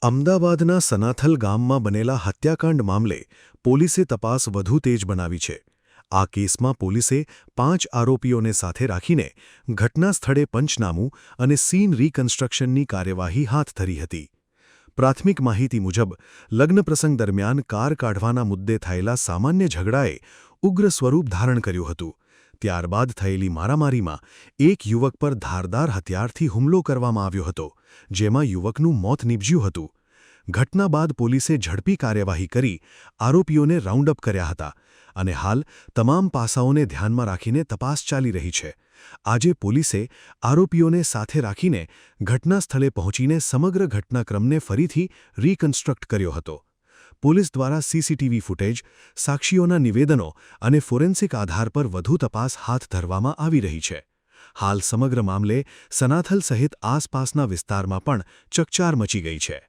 અમદાવાદના સનાથલ ગામમાં બનેલા હત્યાકાંડ મામલે પોલીસે તપાસ વધુ તેજ બનાવી છે. આ કેસમાં પોલીસે 5 આરોપીઓને સાથે રાખીને ઘટના સ્થળે પંચનામું અને સીન રિકન્સ્ટ્રક્શનની કાર્યવાહી હાથ ધરી હતી. પ્રાથમિક માહિતી મુજબ લગ્ન પ્રસંગ દરમિયાન કાર કાઢવાના મુદ્દે થયેલા સામાન્ય ઝઘડાએ ઉગ્ર સ્વરૂપ ધારણ કર્યું હતું. ત્યારબાદ થયેલી મારામારીમાં એક યુવક પર ધારદાર હથિયારથી હુમલો કરવામાં આવ્યો હતો, જેમાં યુવકનું મોત નીપજ્યું હતું. ઘટના બાદ પોલીસે ઝડપી કાર્યવાહી કરી આરોપીઓને રાઉન્ડ અપ કર્યા હતા અને હાલ તમામ પાસાઓને ધ્યાનમાં રાખીને તપાસ ચાલી રહી છે. આજે પોલીસે આરોપીઓને સાથે રાખીને ઘટના સ્થળે પહોંચીને સમગ્ર ઘટનાક્રમને ફરીથી રિકન્સ્ટ્રક્ટ કર્યો હતો. પોલીસ દ્વારા સીસીટીવી ફૂટેજ, સાક્ષીઓના નિવેદનો અને ફોરેન્સિક આધાર પર વધુ તપાસ હાથ ધરવામાં આવી રહી છે. હાલ સમગ્ર મામલે સનાથલ સહિત આસપાસના વિસ્તારમાં પણ ચકચાર મચી ગઈ છે.